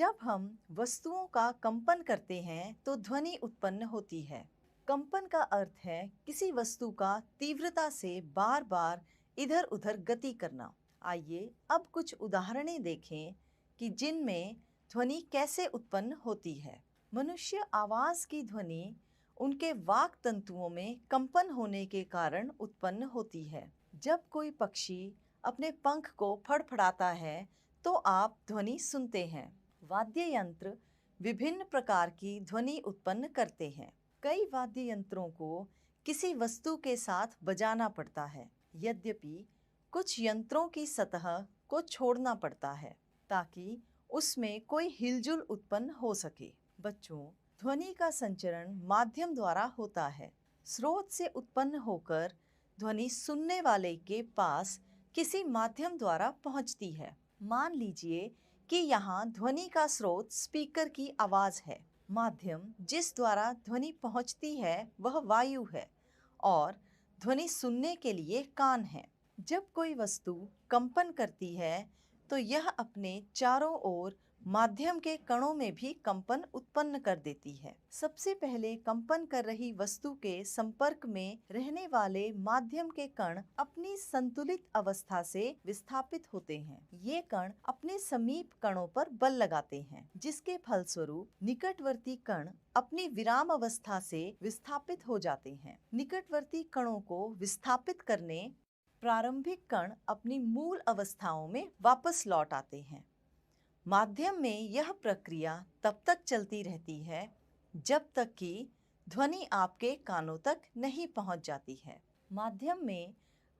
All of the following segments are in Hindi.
जब हम वस्तुओं का कंपन करते हैं तो ध्वनि उत्पन्न होती है। कंपन का अर्थ है किसी वस्तु का तीव्रता से बार बार इधर उधर गति करना। आइए अब कुछ उदाहरणें देखें कि जिनमें ध्वनि कैसे उत्पन्न होती है। मनुष्य आवाज की ध्वनि उनके वाक तंतुओं में कंपन होने के कारण उत्पन्न होती है। जब कोई पक्षी अपने पंख को फड़फड़ाता है तो आप ध्वनि सुनते हैं। वाद्य यंत्र विभिन्न प्रकार की ध्वनि उत्पन्न करते हैं। कई वाद्य यंत्रों को किसी वस्तु के साथ बजाना पड़ता है। यद्यपि कुछ यंत्रों की सतह को छोड़ना पड़ता है ताकि उसमें कोई हिलजुल उत्पन्न हो सके। बच्चों, ध्वनि का संचरण माध्यम द्वारा होता है। स्रोत से उत्पन्न होकर ध्वनि सुनने वाले के पास किसी माध्यम द्वारा पहुंचती है। मान लीजिए कि यहाँ ध्वनि का स्रोत स्पीकर की आवाज है। माध्यम जिस द्वारा ध्वनि पहुंचती है वह वायु है और ध्वनि सुनने के लिए कान है। जब कोई वस्तु कंपन करती है तो यह अपने चारों ओर माध्यम के कणों में भी कंपन उत्पन्न कर देती है। सबसे पहले कंपन कर रही वस्तु के संपर्क में रहने वाले माध्यम के कण अपनी संतुलित अवस्था से विस्थापित होते हैं। ये कण अपने समीप कणों पर बल लगाते हैं, जिसके फलस्वरूप निकटवर्ती कण अपनी विराम अवस्था से विस्थापित हो जाते हैं। निकटवर्ती कणों को विस्थापित करने प्रारंभिक कण अपनी मूल अवस्थाओं में वापस लौट आते हैं। माध्यम में यह प्रक्रिया तब तक चलती रहती है जब तक कि ध्वनि आपके कानों तक नहीं पहुंच जाती है। माध्यम में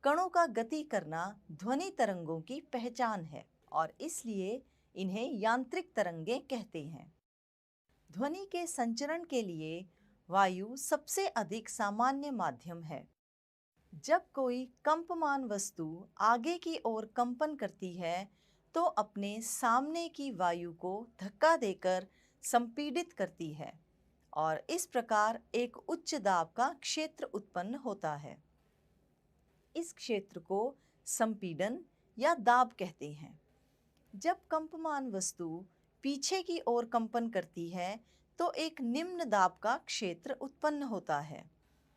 कणों का गति करना ध्वनि तरंगों की पहचान है और इसलिए इन्हें यांत्रिक तरंगें कहते हैं। ध्वनि के संचरण के लिए वायु सबसे अधिक सामान्य माध्यम है। जब कोई कंपमान वस्तु आगे की ओर कंपन करती है तो अपने सामने की वायु को धक्का देकर संपीड़ित करती है और इस प्रकार एक उच्च दाब का क्षेत्र उत्पन्न होता है। इस क्षेत्र को संपीड़न या दाब कहते हैं। जब कंपमान वस्तु पीछे की ओर कंपन करती है तो एक निम्न दाब का क्षेत्र उत्पन्न होता है,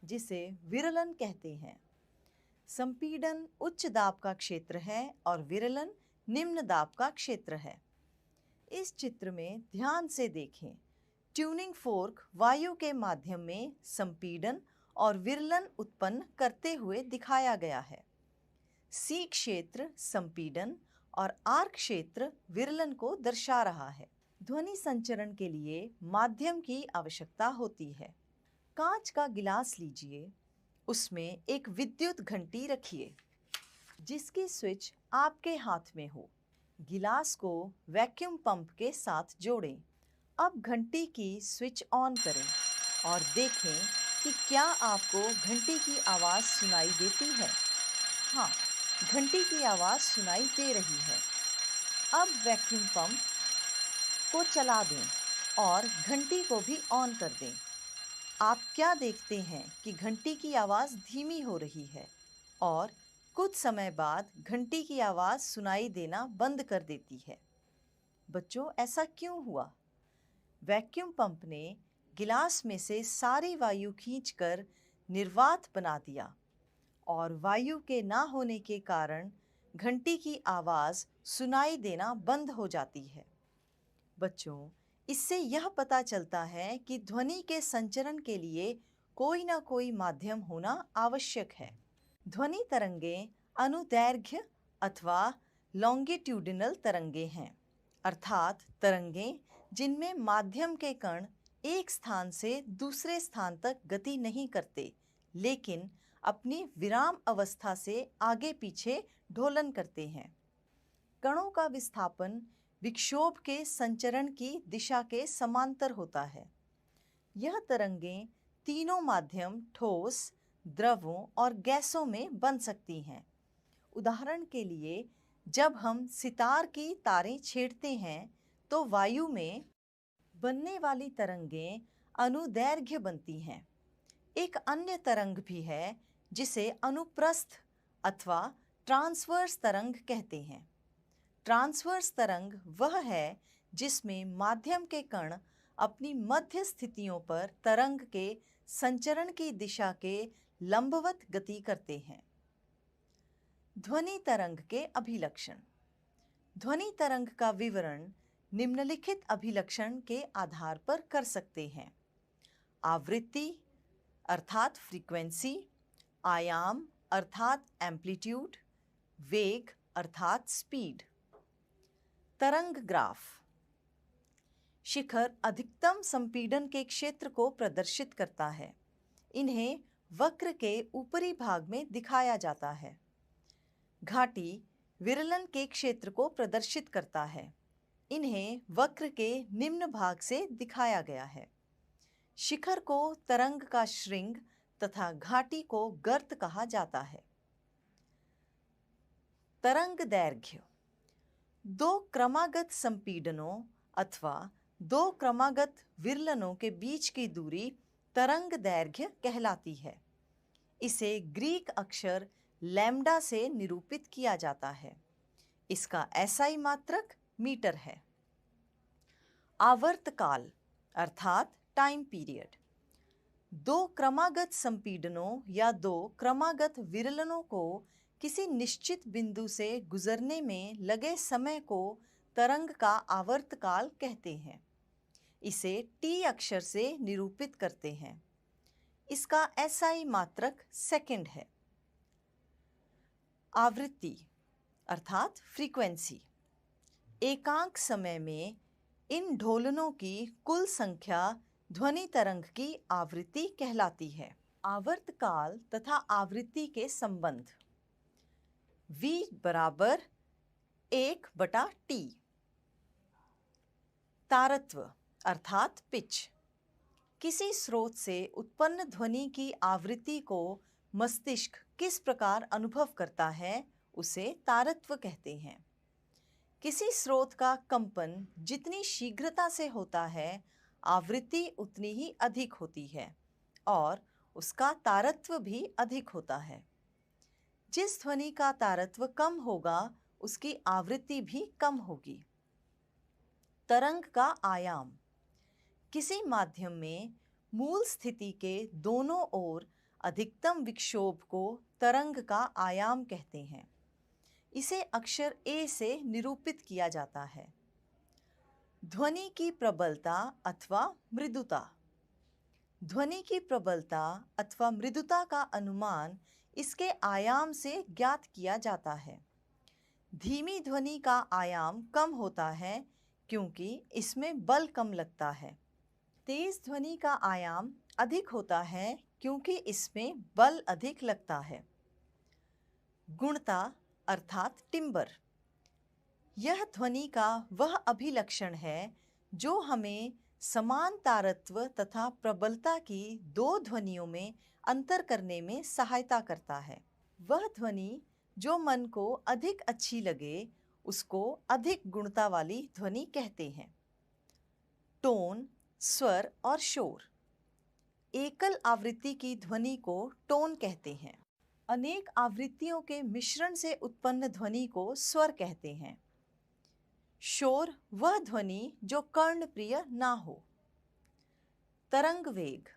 जिसे विरलन कहते हैं। संपीड़न उच्च दाब का क्षेत्र है और विरलन निम्न दाब का क्षेत्र है। इस चित्र में ध्यान से देखें। ट्यूनिंग फोर्क वायु के माध्यम में संपीड़न और विरलन उत्पन्न करते हुए दिखाया गया है। सी क्षेत्र संपीड़न और आर क्षेत्र विरलन को दर्शा रहा है। ध्वनि संचरण के लिए माध्यम की आवश्यकता होती है। कांच का गिलास लीजिए, उसमें एक विद्युत घंटी रखिए जिसकी स्विच आपके हाथ में हो। गिलास को वैक्यूम पंप के साथ जोड़ें। अब घंटी की स्विच ऑन करें और देखें कि क्या आपको घंटी की आवाज़ सुनाई देती है। हाँ, घंटी की आवाज़ सुनाई दे रही है। अब वैक्यूम पंप को चला दें और घंटी को भी ऑन कर दें। आप क्या देखते हैं कि घंटी की आवाज़ धीमी हो रही है और कुछ समय बाद घंटी की आवाज़ सुनाई देना बंद कर देती है। बच्चों, ऐसा क्यों हुआ? वैक्यूम पंप ने गिलास में से सारी वायु खींचकर निर्वात बना दिया और वायु के ना होने के कारण घंटी की आवाज़ सुनाई देना बंद हो जाती है। बच्चों, इससे यह पता चलता है कि ध्वनि के संचरण के लिए कोई ना कोई माध्यम होना आवश्यक है। ध्वनि तरंगें अनुदैर्घ्य अथवा लॉन्गिट्यूडिनल तरंगें हैं, अर्थात तरंगें जिनमें माध्यम के कण एक स्थान से दूसरे स्थान तक गति नहीं करते, लेकिन अपनी विराम अवस्था से आगे पीछे ढोलन करते हैं। कणों का विस्थापन विक्षोभ के संचरण की दिशा के समांतर होता है। यह तरंगें तीनों माध्यम ठोस, द्रवों और गैसों में बन सकती हैं। उदाहरण के लिए, जब हम सितार की तारें छेड़ते हैं तो वायु में बनने वाली तरंगें अनुदैर्घ्य बनती हैं। एक अन्य तरंग भी है जिसे अनुप्रस्थ अथवा ट्रांसवर्स तरंग कहते हैं। ट्रांसवर्स तरंग वह है जिसमें माध्यम के कण अपनी मध्य स्थितियों पर तरंग के संचरण की दिशा के लंबवत गति करते हैं। ध्वनि तरंग के अभिलक्षण। ध्वनि तरंग का विवरण निम्नलिखित अभिलक्षण के आधार पर कर सकते हैं। आवृत्ति अर्थात फ्रीक्वेंसी, आयाम अर्थात एम्पलीट्यूड, वेग अर्थात स्पीड। तरंग ग्राफ। शिखर अधिकतम संपीड़न के क्षेत्र को प्रदर्शित करता है। इन्हें वक्र के ऊपरी भाग में दिखाया जाता है। घाटी विरलन के क्षेत्र को प्रदर्शित करता है। इन्हें वक्र के निम्न भाग से दिखाया गया है। शिखर को तरंग का श्रृंग तथा घाटी को गर्त कहा जाता है। तरंग दैर्घ्य। दो क्रमागत संपीड़नों अथवा दो क्रमागत विरलनों के बीच की दूरी तरंग दैर्घ्य कहलाती है। इसे ग्रीक अक्षर लैम्डा से निरूपित किया जाता है। इसका एसआई मात्रक मीटर है। आवर्तकाल अर्थात टाइम पीरियड। दो क्रमागत संपीड़नों या दो क्रमागत विरलनों को किसी निश्चित बिंदु से गुजरने में लगे समय को तरंग का आवर्तकाल कहते हैं। इसे टी अक्षर से निरूपित करते हैं। इसका एसआई मात्रक सेकंड है। आवृत्ति अर्थात फ्रीक्वेंसी। एकांक समय में इन ढोलनों की कुल संख्या ध्वनि तरंग की आवृत्ति कहलाती है। आवर्तकाल तथा आवृत्ति के संबंध। V बराबर 1/T। तारत्व अर्थात पिच। किसी स्रोत से उत्पन्न ध्वनि की आवृत्ति को मस्तिष्क किस प्रकार अनुभव करता है, उसे तारत्व कहते हैं। किसी स्रोत का कंपन जितनी शीघ्रता से होता है, आवृत्ति उतनी ही अधिक होती है और उसका तारत्व भी अधिक होता है। जिस ध्वनि का तारत्व कम होगा, उसकी आवृत्ति भी कम होगी। तरंग का आयाम। किसी माध्यम में मूल स्थिति के दोनों ओर अधिकतम विक्षोभ को तरंग का आयाम कहते हैं। इसे अक्षर ए से निरूपित किया जाता है। ध्वनि की प्रबलता अथवा मृदुता। ध्वनि की प्रबलता अथवा मृदुता का अनुमान इसके आयाम से ज्ञात किया जाता है। धीमी ध्वनि का आयाम कम होता है क्योंकि इसमें बल कम लगता है। तेज ध्वनि का आयाम अधिक होता है क्योंकि इसमें बल अधिक लगता है। गुणता अर्थात टिम्बर। यह ध्वनि का वह अभिलक्षण है जो हमें समान तारत्व तथा प्रबलता की दो ध्वनियों में अंतर करने में सहायता करता है। वह ध्वनि जो मन को अधिक अच्छी लगे, उसको अधिक गुणता वाली ध्वनि कहते हैं। टोन, स्वर और शोर। एकल आवृत्ति की ध्वनि को टोन कहते हैं। अनेक आवृत्तियों के मिश्रण से उत्पन्न ध्वनि को स्वर कहते हैं। शोर वह ध्वनि जो कर्णप्रिय ना हो। तरंग वेग।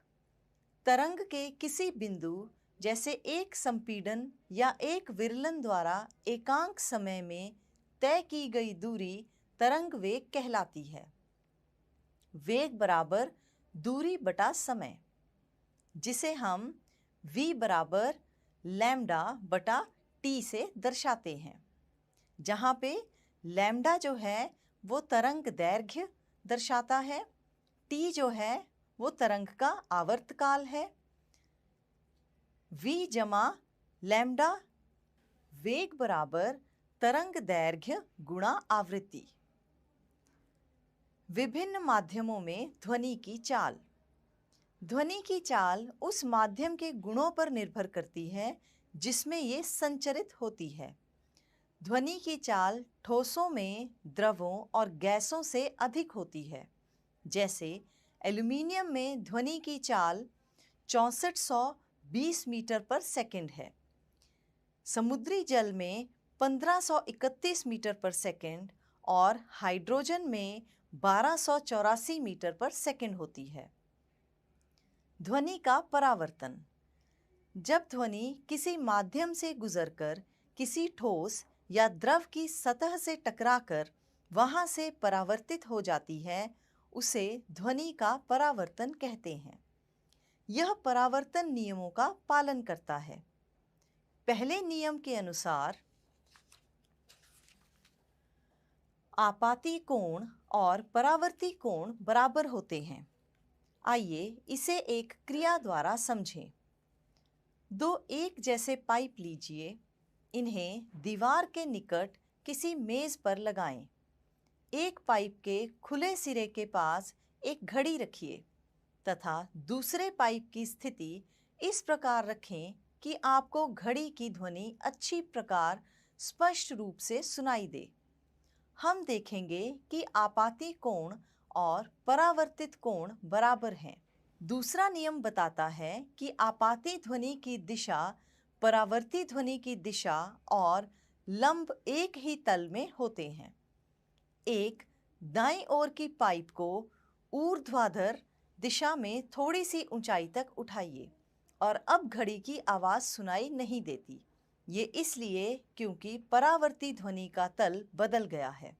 तरंग के किसी बिंदु जैसे एक संपीड़न या एक विरलन द्वारा एकांक समय में तय की गई दूरी तरंग वेग कहलाती है। वेग बराबर दूरी बटा समय, जिसे हम v बराबर लैम्डा बटा t से दर्शाते हैं, जहाँ पे लैम्डा जो है वो तरंग दैर्घ्य दर्शाता है, t जो है वो तरंग का आवर्तकाल है। v जमा लैम्डा वेग बराबर तरंग दैर्घ्य गुणा आवृत्ति। विभिन्न माध्यमों में ध्वनि की चाल। ध्वनि की चाल उस माध्यम के गुणों पर निर्भर करती है जिसमें ये संचरित होती है। ध्वनि की चाल ठोसों में, द्रवों और गैसों से अधिक होती है। जैसे एल्यूमीनियम में ध्वनि की चाल 6420 मीटर पर सेकंड है। समुद्री जल में 1531 मीटर पर सेकंड और हाइड्रोजन में 1284 मीटर पर सेकंड होती है। ध्वनि का परावर्तन। जब ध्वनि किसी माध्यम से गुजरकर किसी ठोस या द्रव की सतह से टकराकर वहां से परावर्तित हो जाती है, उसे ध्वनि का परावर्तन कहते हैं। यह परावर्तन नियमों का पालन करता है। पहले नियम के अनुसार आपाती कोण और परावर्ती कोण बराबर होते हैं। आइए इसे एक क्रिया द्वारा समझें। दो एक जैसे पाइप लीजिए, इन्हें दीवार के निकट किसी मेज पर लगाएं। एक पाइप के खुले सिरे के पास एक घड़ी रखिए तथा दूसरे पाइप की स्थिति इस प्रकार रखें कि आपको घड़ी की ध्वनि अच्छी प्रकार स्पष्ट रूप से सुनाई दे। हम देखेंगे कि आपाती कोण और परावर्तित कोण बराबर हैं। दूसरा नियम बताता है कि आपाती ध्वनि की दिशा परावर्ती ध्वनि की दिशा और लंब एक ही तल में होते हैं। एक दाईं ओर की पाइप को ऊर्ध्वाधर दिशा में थोड़ी सी ऊंचाई तक उठाइए और अब घड़ी की आवाज सुनाई नहीं देती। ये इसलिए क्योंकि परावर्ती ध्वनि का तल बदल गया है।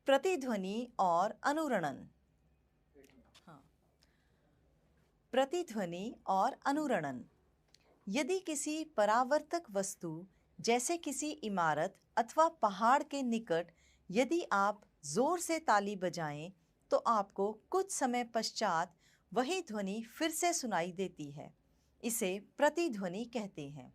प्रतिध्वनि और अनुरणन। प्रतिध्वनि और अनुरणन। यदि किसी परावर्तक वस्तु जैसे किसी इमारत अथवा पहाड़ के निकट यदि आप जोर से ताली बजाएं तो आपको कुछ समय पश्चात वही ध्वनि फिर से सुनाई देती है। इसे प्रतिध्वनि कहते हैं।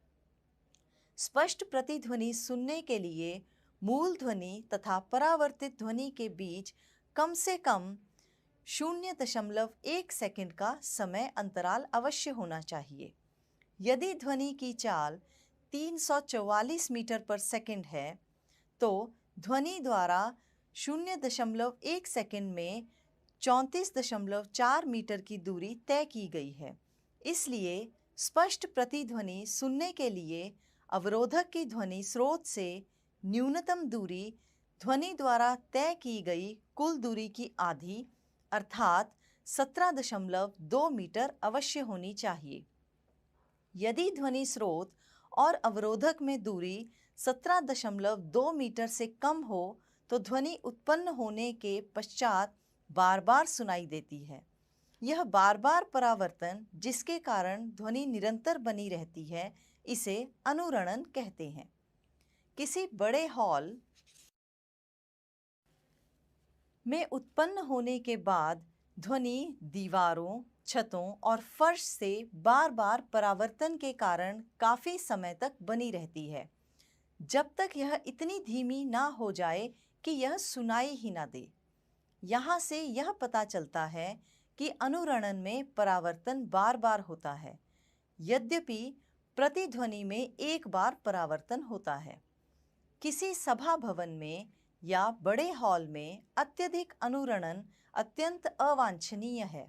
स्पष्ट प्रतिध्वनि सुनने के लिए मूल ध्वनि तथा परावर्तित ध्वनि के बीच कम से कम 0.1 सेकंड का समय अंतराल अवश्य होना चाहिए। यदि ध्वनि की चाल 344 मीटर पर सेकंड है तो ध्वनि द्वारा 0.1 सेकंड में 34.4 मीटर की दूरी तय की गई है। इसलिए स्पष्ट प्रतिध्वनि सुनने के लिए अवरोधक की ध्वनि स्रोत से न्यूनतम दूरी ध्वनि द्वारा तय की गई कुल दूरी की आधी अर्थात 17.2 मीटर अवश्य होनी चाहिए। यदि ध्वनि स्रोत और अवरोधक में दूरी 17.2 मीटर से कम हो तो ध्वनि उत्पन्न होने के पश्चात बार बार सुनाई देती है। यह बार बार परावर्तन जिसके कारण ध्वनि निरंतर बनी रहती है, इसे अनुरणन कहते हैं। किसी बड़े हॉल में उत्पन्न होने के बाद ध्वनि दीवारों, छतों और फर्श से बार बार परावर्तन के कारण काफी समय तक बनी रहती है, जब तक यह इतनी धीमी ना हो जाए कि यह सुनाई ही ना दे। यहाँ से यह पता चलता है कि अनुरणन में परावर्तन बार बार होता है, यद्यपि प्रतिध्वनि में एक बार परावर्तन होता है। किसी सभा भवन में या बड़े हॉल में अत्यधिक अनुरणन अत्यंत अवांछनीय है।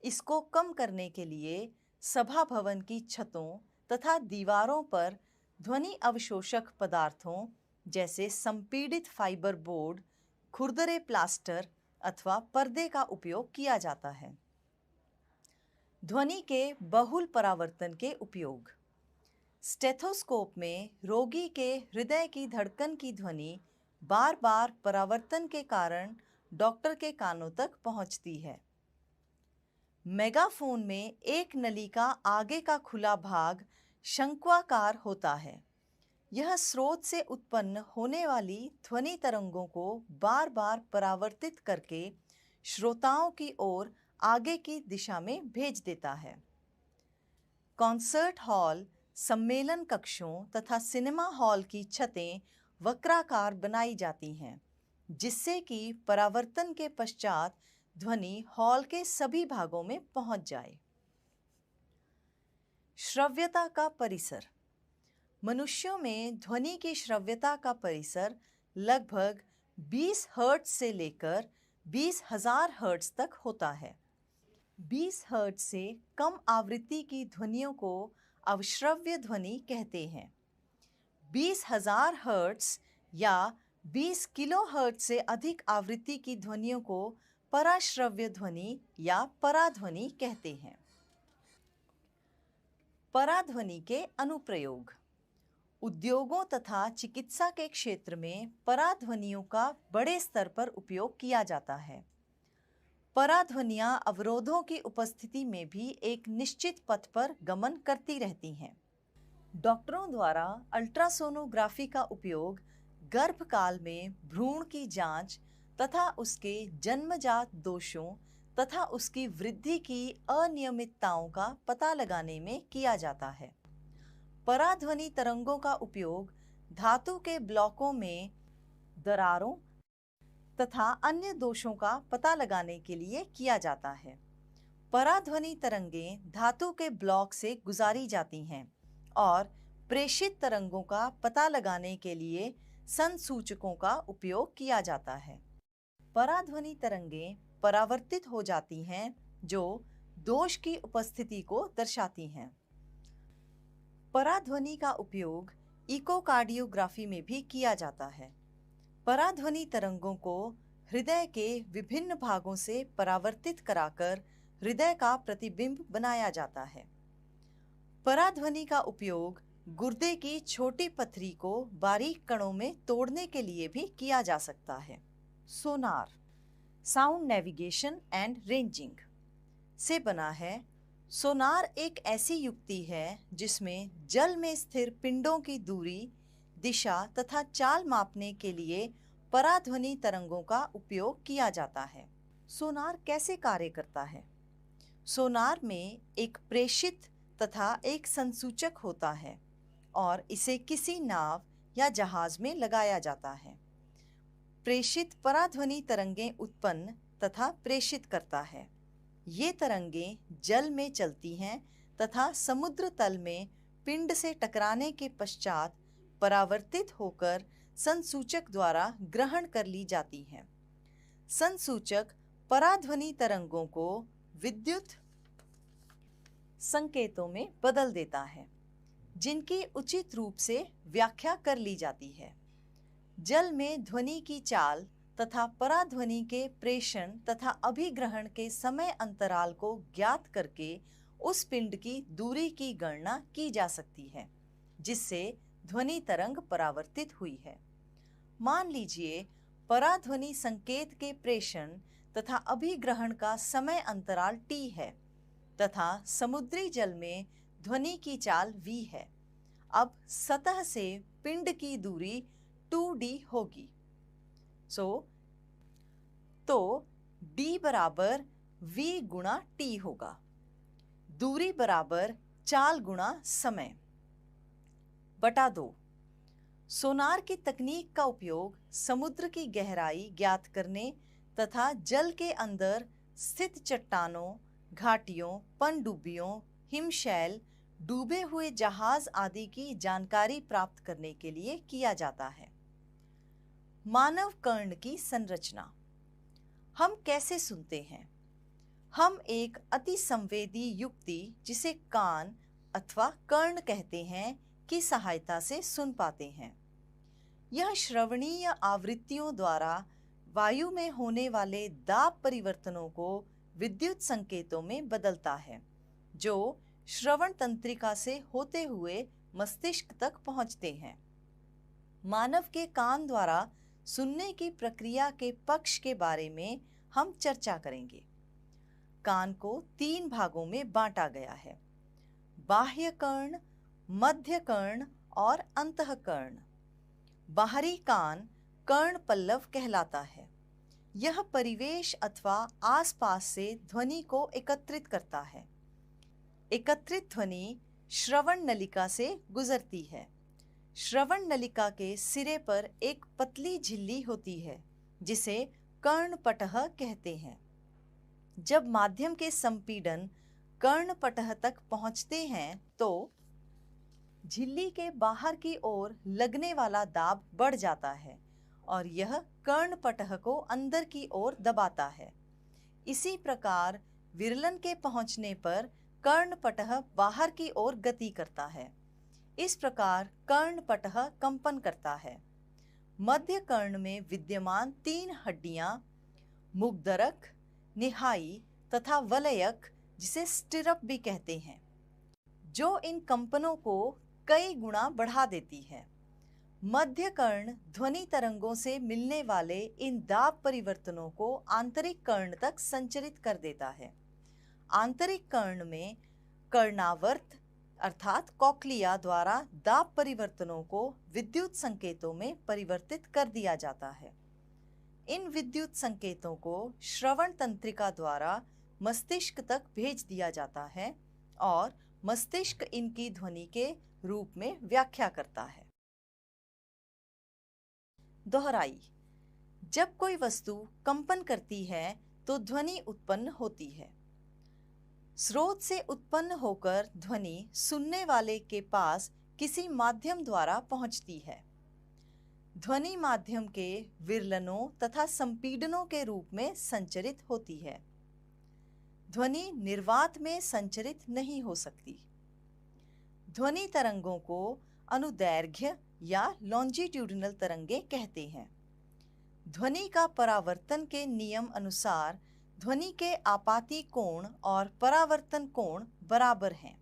इसको कम करने के लिए सभा भवन की छतों तथा दीवारों पर ध्वनि अवशोषक पदार्थों जैसे संपीड़ित फाइबर बोर्ड, खुरदरे प्लास्टर अथवा पर्दे का उपयोग किया जाता है। ध्वनि के बहुल परावर्तन के उपयोग। स्टेथोस्कोप में रोगी के हृदय की धड़कन की ध्वनि बार बार परावर्तन के कारण डॉक्टर के कानों तक पहुंचती है। मेगाफोन में एक नली का आगे का खुला भाग शंक्वाकार होता है। यह स्रोत से उत्पन्न होने वाली ध्वनि तरंगों को बार बार परावर्तित करके श्रोताओं की ओर आगे की दिशा में भेज देता है। कॉन्सर्ट हॉल, सम्मेलन कक्षों तथा सिनेमा हॉल की छतें वक्राकार बनाई जाती हैं, जिससे कि परावर्तन के पश्चात ध्वनि हॉल के सभी भागों में पहुंच जाए। श्रव्यता का परिसर। मनुष्यों में ध्वनि की श्रव्यता का परिसर लगभग 20 हर्ट्ज से लेकर 20,000 हर्ट्ज तक होता है। 20 हर्ट्ज से कम आवृत्ति की ध्वनियों को अवश्रव्य ध्वनि कहते हैं। 20,000 हर्ट्ज या 20 किलोहर्ट्ज से अधिक आवृत्ति की ध्वनियों को पराश्रव्य ध्वनि या पराध्वनि कहते हैं। पराध्वनि के अनुप्रयोग। उद्योगों तथा चिकित्सा के क्षेत्र में पराध्वनियों का बड़े स्तर पर उपयोग किया जाता है। पराध्वनियां अवरोधों की उपस्थिति में भी एक निश्चित पथ पर गमन करती रहती हैं। डॉक्टरों द्वारा अल्ट्रासोनोग्राफी का उपयोग गर्भकाल में भ्रूण की जांच तथा उसके जन्मजात दोषों तथा उसकी वृद्धि की अनियमितताओं का पता लगाने में किया जाता है। पराध्वनि तरंगों का उपयोग धातु के ब्लॉकों में दरारों तथा अन्य दोषों का पता लगाने के लिए किया जाता है। पराध्वनि तरंगें धातु के ब्लॉक से गुजारी जाती हैं और प्रेषित तरंगों का पता लगाने के लिए संसूचकों का उपयोग किया जाता है। पराध्वनि तरंगें परावर्तित हो जाती हैं जो दोष की उपस्थिति को दर्शाती हैं। पराध्वनि का उपयोग इकोकार्डियोग्राफी में भी किया जाता है। पराध्वनि तरंगों को हृदय के विभिन्न भागों से परावर्तित कराकर हृदय का प्रतिबिंब बनाया जाता है। पराध्वनि का उपयोग गुर्दे की छोटी पथरी को बारीक कणों में तोड़ने के लिए भी किया जा सकता है। Sonar sound navigation and ranging से बना है। सोनार एक ऐसी युक्ति है जिसमें जल में स्थिर पिंडों की दूरी, दिशा तथा चाल मापने के लिए पराध्वनि तरंगों का उपयोग किया जाता है। सोनार कैसे कार्य करता है? सोनार में एक प्रेषित तथा एक संसूचक होता है और इसे किसी नाव या जहाज में लगाया जाता है। प्रेषित पराध्वनि तरंगें उत्पन्न तथा प्रेषित करता है। ये तरंगें जल में चलती हैं तथा समुद्र तल में पिंड से टकराने के पश्चात परावर्तित होकर संसूचक द्वारा ग्रहण कर ली जाती हैं। संसूचक पराध्वनि तरंगों को विद्युत संकेतों में बदल देता है, जिनकी उचित रूप से व्याख्या कर ली जाती है। जल में ध्वनि की चाल तथा पराध्वनि के प्रेषण तथा अभिग्रहण के समय अंतराल को ज्ञात करके उस पिंड की दूरी की गणना की जा सकती है जिससे ध्वनि तरंग परावर्तित हुई है। मान लीजिए पराध्वनि संकेत के प्रेषण तथा अभिग्रहण का समय अंतराल t है तथा समुद्री जल में ध्वनि की चाल v है। अब सतह से पिंड की दूरी 2d होगी। तो d बराबर v गुणा t होगा। दूरी बराबर चाल गुणा समय बटा 2। सोनार की तकनीक का उपयोग समुद्र की गहराई ज्ञात करने तथा जल के अंदर स्थित चट्टानों, घाटियों, पनडुब्बियों, हिमशैल, डूबे हुए जहाज आदि की जानकारी प्राप्त करने के लिए किया जाता है। मानव कर्ण की संरचना। हम कैसे सुनते हैं? हम एक अति संवेदी युक्ति जिसे कान अथवा कर्ण कहते हैं की सहायता से सुन पाते हैं। यह श्रवणीय आवृत्तियों द्वारा वायु में होने वाले दाब परिवर्तनों को विद्युत संकेतों में बदलता है जो श्रवण तंत्रिका से होते हुए मस्तिष्क तक पहुंचते हैं। मानव के कान द्वारा सुनने की प्रक्रिया के पक्ष के बारे में हम चर्चा करेंगे। कान को 3 भागों में बांटा गया है: बाह्य कर्ण, मध्य कर्ण और अंतःकर्ण। बाहरी कान कर्ण पल्लव कहलाता है। यह परिवेश अथवा आसपास से ध्वनि को एकत्रित करता है। एकत्रित ध्वनि श्रवण नलिका से गुजरती है। श्रवण नलिका के सिरे पर एक पतली झिल्ली होती है जिसे कर्णपटह कहते हैं। जब माध्यम के संपीड़न कर्णपटह तक पहुंचते हैं तो झिल्ली के बाहर की ओर लगने वाला दाब बढ़ जाता है और यह कर्णपटह को अंदर की ओर दबाता है। इसी प्रकार विरलन के पहुंचने पर कर्णपटह बाहर की ओर गति करता है। इस प्रकार कर्णपटह कंपन करता है। मध्य कर्ण में विद्यमान 3 हड्डियां मुग्धरक, निहाई तथा वलयक, जिसे स्टिरअप भी कहते हैं, जो इन कंपनों को कई गुना बढ़ा देती है। मध्य कर्ण ध्वनि तरंगों से मिलने वाले इन दाब परिवर्तनों को आंतरिक कर्ण तक संचरित कर देता है। आंतरिक कर्ण में कर्णावर्त अर्थात कॉक्लिया द्वारा दाब परिवर्तनों को विद्युत संकेतों में परिवर्तित कर दिया जाता है। इन विद्युत संकेतों को श्रवण तंत्रिका द्वारा मस्तिष्क तक भेज दिया जाता है और मस्तिष्क इनकी ध्वनि के रूप में व्याख्या करता है। दोहराई। जब कोई वस्तु कंपन करती है तो ध्वनि उत्पन्न होती है। स्रोत से उत्पन्न होकर ध्वनि सुनने वाले के पास किसी माध्यम द्वारा पहुंचती है। ध्वनि माध्यम के विरलनों तथा संपीडनों के रूप में संचरित होती है। ध्वनि निर्वात में संचरित नहीं हो सकती। ध्वनि तरंगों को अनुदैर्घ्य या लॉन्जिट्यूडिनल तरंगे कहते हैं। ध्वनि का परावर्तन के नियम अनुसार ध्वनि के आपाती कोण और परावर्तन कोण बराबर हैं।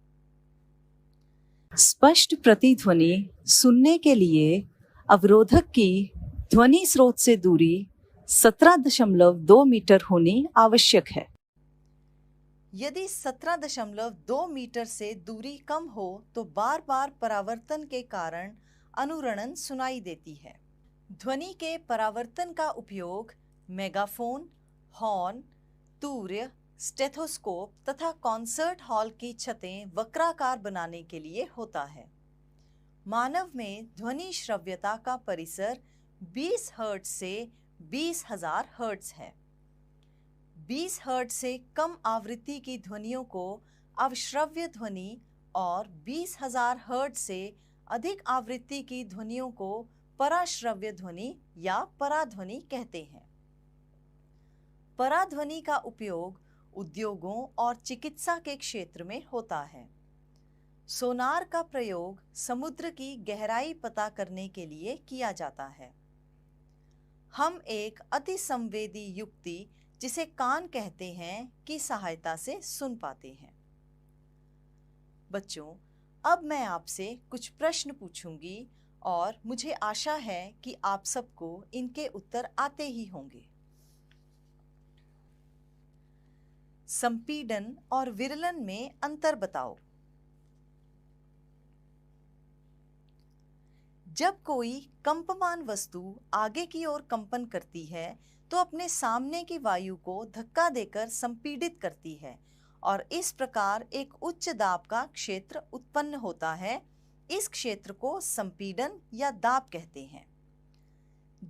स्पष्ट प्रतिध्वनि सुनने के लिए अवरोधक की ध्वनि स्रोत से दूरी 17.2 मीटर होनी आवश्यक है। यदि 17.2 मीटर से दूरी कम हो तो बार बार परावर्तन के कारण अनुरणन सुनाई देती है। ध्वनि के परावर्तन का उपयोग मेगाफोन, हॉर्न, तूर्य, स्टेथोस्कोप तथा कॉन्सर्ट हॉल की छतें वक्राकार बनाने के लिए होता है। मानव में ध्वनि श्रव्यता का परिसर 20 हर्ट्ज से 20,000 हर्ट्ज है। 20 हर्ट्ज से कम आवृत्ति की ध्वनियों को अवश्रव्य ध्वनि और 20,000 हर्ट्ज से अधिक आवृत्ति की ध्वनियों को पराश्रव्य ध्वनि या पराध्वनि कहते हैं। पराध्वनि का उपयोग उद्योगों और चिकित्सा के क्षेत्र में होता है। सोनार का प्रयोग समुद्र की गहराई पता करने के लिए किया जाता है। हम एक अतिसंवेदी युक्ति, जिसे कान कहते हैं, की सहायता से सुन पाते हैं। बच्चों, अब मैं आपसे कुछ प्रश्न पूछूंगी और मुझे आशा है कि आप सबको इनके उत्तर आते ही होंगे। संपीडन और विरलन में अंतर बताओ। जब कोई कंपमान वस्तु आगे की ओर कंपन करती है तो अपने सामने की वायु को धक्का देकर संपीडित करती है और इस प्रकार एक उच्च दाब का क्षेत्र उत्पन्न होता है। इस क्षेत्र को संपीडन या दाब कहते हैं।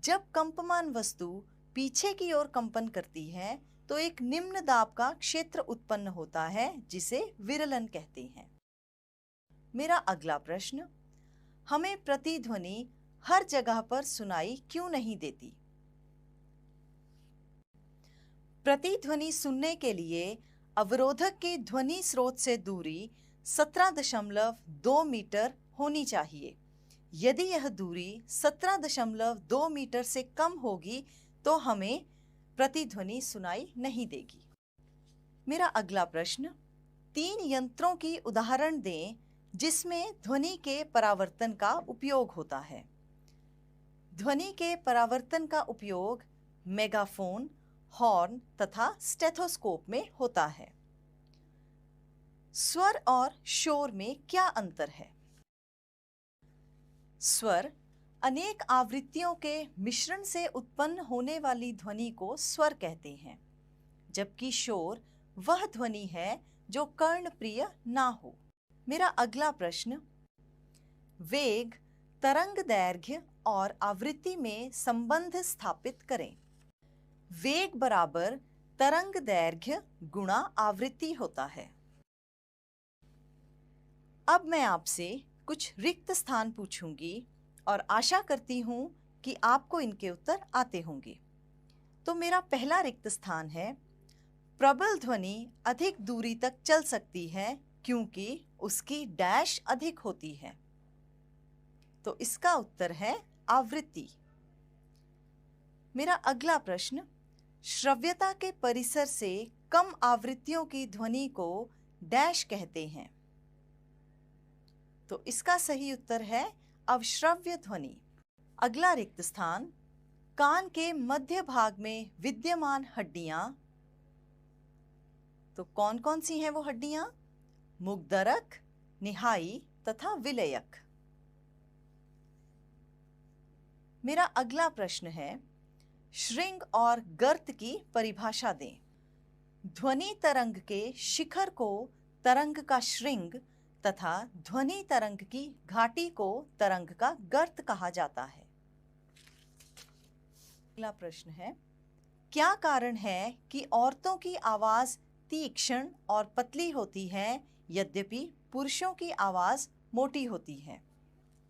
जब कंपमान वस्तु पीछे की ओर कंपन करती है तो एक निम्न दाब का क्षेत्र उत्पन्न होता है, जिसे विरलन कहते हैं। मेरा अगला प्रश्न, हमें प्रतिध्वनि हर जगह पर सुनाई क्यों नहीं देती? प्रतिध्वनि सुनने के लिए अवरोधक की ध्वनि स्रोत से दूरी 17.2 मीटर होनी चाहिए। यदि यह दूरी 17.2 मीटर से कम होगी तो हमें प्रतिध्वनि सुनाई नहीं देगी। मेरा अगला प्रश्न, 3 यंत्रों की उदाहरण दें जिसमें ध्वनि के परावर्तन का उपयोग होता है। ध्वनि के परावर्तन का उपयोग मेगाफोन, हॉर्न तथा स्टेथोस्कोप में होता है। स्वर और शोर में क्या अंतर है? स्वर अनेक आवृत्तियों के मिश्रण से उत्पन्न होने वाली ध्वनि को स्वर कहते हैं, जबकि शोर वह ध्वनि है जो कर्णप्रिय ना हो। मेरा अगला प्रश्न, वेग, तरंग दैर्घ्य और आवृत्ति में संबंध स्थापित करें। वेग बराबर तरंग दैर्घ्य गुणा आवृत्ति होता है। अब मैं आपसे कुछ रिक्त स्थान पूछूंगी और आशा करती हूं कि आपको इनके उत्तर आते होंगे। तो मेरा पहला रिक्त स्थान है, प्रबल ध्वनि अधिक दूरी तक चल सकती है क्योंकि उसकी डैश अधिक होती है। तो इसका उत्तर है आवृत्ति। मेरा अगला प्रश्न, श्रव्यता के परिसर से कम आवृत्तियों की ध्वनि को डैश कहते हैं। तो इसका सही उत्तर है अवश्रव्य ध्वनि। अगला रिक्त स्थान, कान के मध्य भाग में विद्यमान हड्डियां। तो कौन कौन सी हैं वो हड्डियां? मुग्धरक, निहाई तथा विलयक। मेरा अगला प्रश्न है, श्रृंग और गर्त की परिभाषा दें। ध्वनि तरंग के शिखर को तरंग का श्रृंग तथा ध्वनि तरंग की घाटी को तरंग का गर्त कहा जाता है। अगला प्रश्न है, क्या कारण है कि औरतों की आवाज तीक्ष्ण और पतली होती है यद्यपि पुरुषों की आवाज मोटी होती है?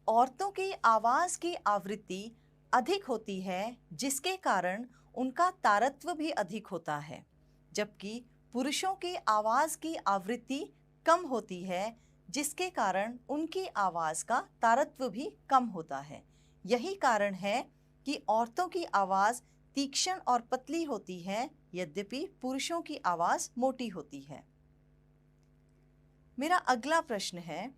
औरतों की आवाज की आवृत्ति अधिक होती है जिसके कारण उनका तारत्व भी अधिक होता है, जबकि पुरुषों की आवाज की आवृत्ति कम होती है जिसके कारण उनकी आवाज का तारत्व भी कम होता है। यही कारण है कि औरतों की आवाज तीक्ष्ण और पतली होती है यद्यपि पुरुषों की आवाज मोटी होती है। मेरा अगला प्रश्न है,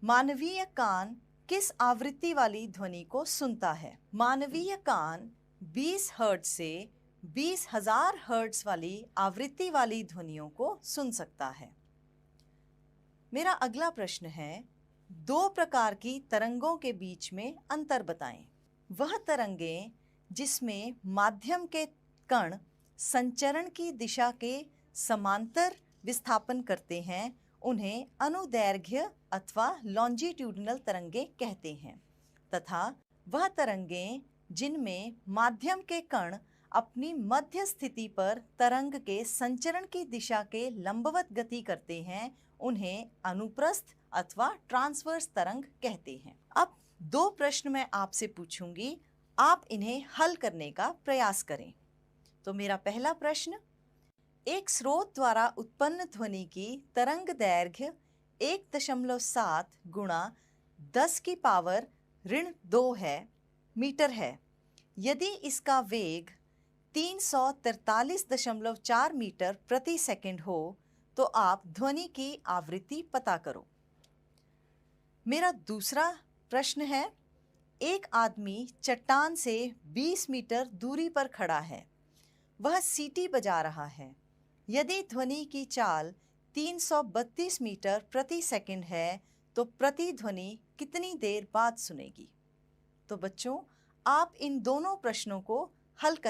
मानवीय कान किस आवृत्ति वाली ध्वनि को सुनता है? मानवीय कान 20 हर्ट्ज से 20,000 हर्ट्ज वाली आवृत्ति वाली ध्वनियों को सुन सकता है। मेरा अगला प्रश्न है, दो प्रकार की तरंगों के बीच में अंतर बताएं। वह तरंगें जिसमें माध्यम के कण संचरण की दिशा के समांतर विस्थापन करते हैं उन्हें अनुदैर्घ्य अथवा लॉन्जिट्यूडिनल तरंगें कहते हैं, तथा वह तरंगें जिनमें माध्यम के कण अपनी मध्य स्थिति पर तरंग के संचरण की दिशा के लंबवत गति करते हैं उन्हें अनुप्रस्थ अथवा ट्रांसवर्स तरंग कहते हैं। अब दो प्रश्न मैं आपसे पूछूंगी, आप इन्हें हल करने का प्रयास करें। तो मेरा पहला प्रश्न, एक स्रोत द्वारा उत्पन्न ध्वनि की तरंग दैर्घ्य 1.7 गुणा 10 की पावर -2 मीटर है। यदि इसका वेग 343.4 मीटर प्रति सेकंड हो तो आप ध्वनि की आवृत्ति पता करो। मेरा दूसरा प्रश्न है, एक आदमी चट्टान से 20 मीटर दूरी पर खड़ा है, वह सीटी बजा रहा है। यदि ध्वनि की चाल 332 मीटर प्रति सेकंड है तो प्रतिध्वनि कितनी देर बाद सुनेगी? तो बच्चों, आप इन दोनों प्रश्नों को हल कर